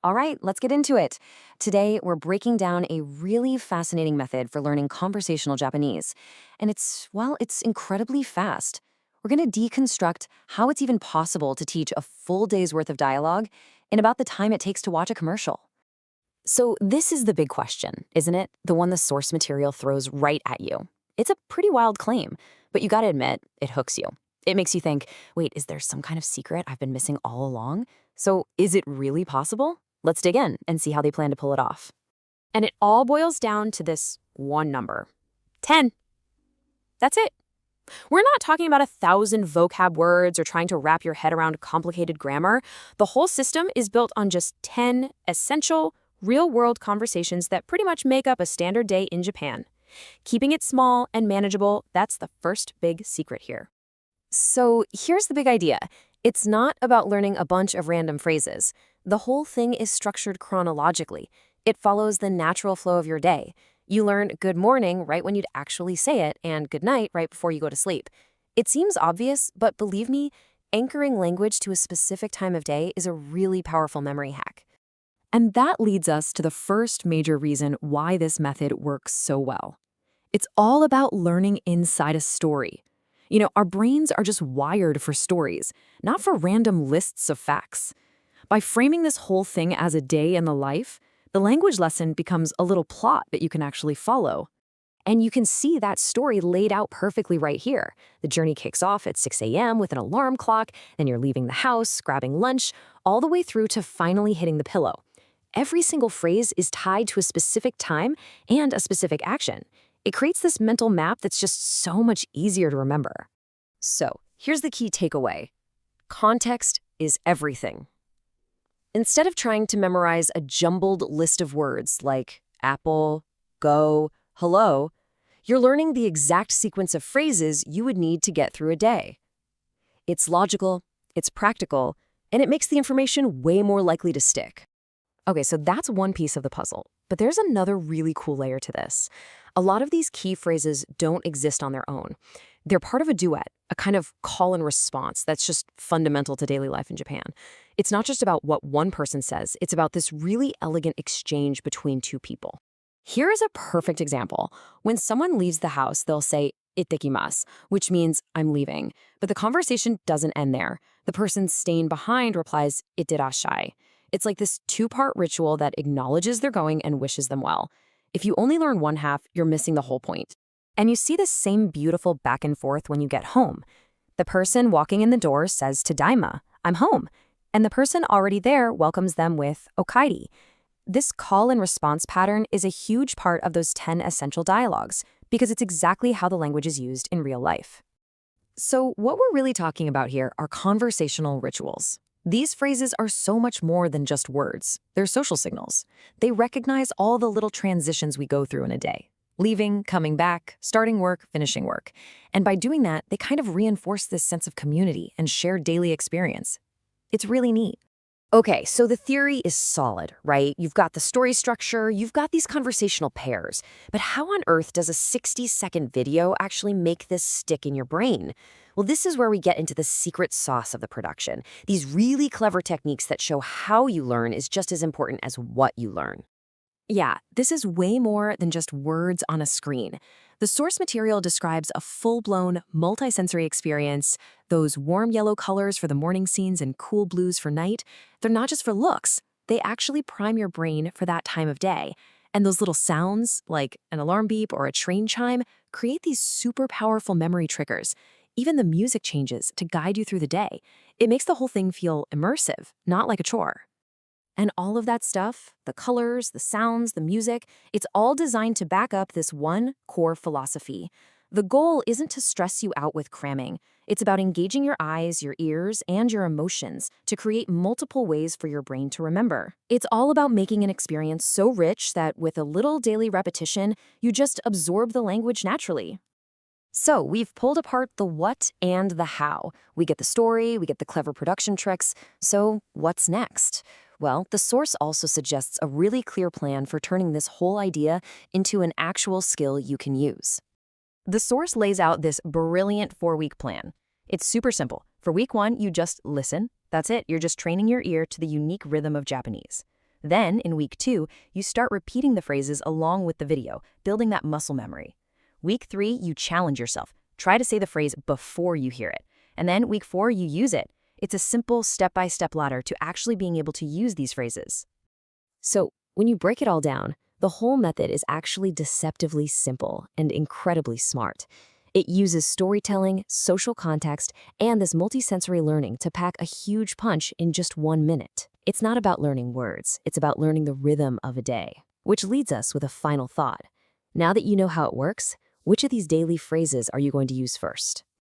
All right, let's get into it. Today, we're breaking down a really fascinating method for learning conversational Japanese. And it's incredibly fast. We're going to deconstruct how it's even possible to teach a full day's worth of dialogue in about the time it takes to watch a commercial. So this is the big question, isn't it? The one the source material throws right at you. It's a pretty wild claim, but you gotta admit, it hooks you. It makes you think, wait, is there some kind of secret I've been missing all along? So is it really possible? Let's dig in and see how they plan to pull it off. And it all boils down to this one number, 10. That's it. We're not talking about 1,000 vocab words or trying to wrap your head around complicated grammar. The whole system is built on just 10 essential, real-world conversations that pretty much make up a standard day in Japan. Keeping it small and manageable, that's the first big secret here. So here's the big idea. It's not about learning a bunch of random phrases. The whole thing is structured chronologically. It follows the natural flow of your day. You learn good morning right when you'd actually say it and good night right before you go to sleep. It seems obvious, but believe me, anchoring language to a specific time of day is a really powerful memory hack. And that leads us to the first major reason why this method works so well. It's all about learning inside a story. You know, our brains are just wired for stories, not for random lists of facts. By framing this whole thing as a day in the life, the language lesson becomes a little plot that you can actually follow. And you can see that story laid out perfectly right here. The journey kicks off at 6 a.m. with an alarm clock, then you're leaving the house, grabbing lunch, all the way through to finally hitting the pillow. Every single phrase is tied to a specific time and a specific action. It creates this mental map that's just so much easier to remember. So, here's the key takeaway. Context is everything. Instead of trying to memorize a jumbled list of words like apple, go, hello, you're learning the exact sequence of phrases you would need to get through a day. It's logical, it's practical, and it makes the information way more likely to stick. Okay, so that's one piece of the puzzle, but there's another really cool layer to this. A lot of these key phrases don't exist on their own. They're part of a duet, a kind of call and response that's just fundamental to daily life in Japan. It's not just about what one person says, it's about this really elegant exchange between two people. Here is a perfect example. When someone leaves the house, they'll say, Ittekimasu, which means I'm leaving. But the conversation doesn't end there. The person staying behind replies, Itterashai. It's like this two-part ritual that acknowledges they're going and wishes them well. If you only learn one half, you're missing the whole point. And you see the same beautiful back and forth when you get home. The person walking in the door says to Daima, I'm home. And the person already there welcomes them with Okairi. This call and response pattern is a huge part of those 10 essential dialogues because it's exactly how the language is used in real life. So what we're really talking about here are conversational rituals. These phrases are so much more than just words. They're social signals. They recognize all the little transitions we go through in a day. Leaving, coming back, starting work, finishing work. And by doing that, they kind of reinforce this sense of community and shared daily experience. It's really neat. Okay, so the theory is solid, right? You've got the story structure, you've got these conversational pairs. But how on earth does a 60-second video actually make this stick in your brain? Well, this is where we get into the secret sauce of the production. These really clever techniques that show how you learn is just as important as what you learn. Yeah, this is way more than just words on a screen. The source material describes a full-blown, multisensory experience. Those warm yellow colors for the morning scenes and cool blues for night, they're not just for looks. They actually prime your brain for that time of day. And those little sounds, like an alarm beep or a train chime, create these super powerful memory triggers. Even the music changes to guide you through the day. It makes the whole thing feel immersive, not like a chore. And all of that stuff, the colors, the sounds, the music, it's all designed to back up this one core philosophy. The goal isn't to stress you out with cramming. It's about engaging your eyes, your ears, and your emotions to create multiple ways for your brain to remember. It's all about making an experience so rich that with a little daily repetition, you just absorb the language naturally. So we've pulled apart the what and the how. We get the story, we get the clever production tricks. So what's next? Well, the source also suggests a really clear plan for turning this whole idea into an actual skill you can use. The source lays out this brilliant 4-week plan. It's super simple. For week 1, you just listen. That's it. You're just training your ear to the unique rhythm of Japanese. Then, in week 2, you start repeating the phrases along with the video, building that muscle memory. Week 3, you challenge yourself. Try to say the phrase before you hear it. And then week 4, you use it. It's a simple step-by-step ladder to actually being able to use these phrases. So, when you break it all down, the whole method is actually deceptively simple and incredibly smart. It uses storytelling, social context, and this multisensory learning to pack a huge punch in just 1 minute. It's not about learning words, it's about learning the rhythm of a day. Which leads us with a final thought. Now that you know how it works, which of these daily phrases are you going to use first?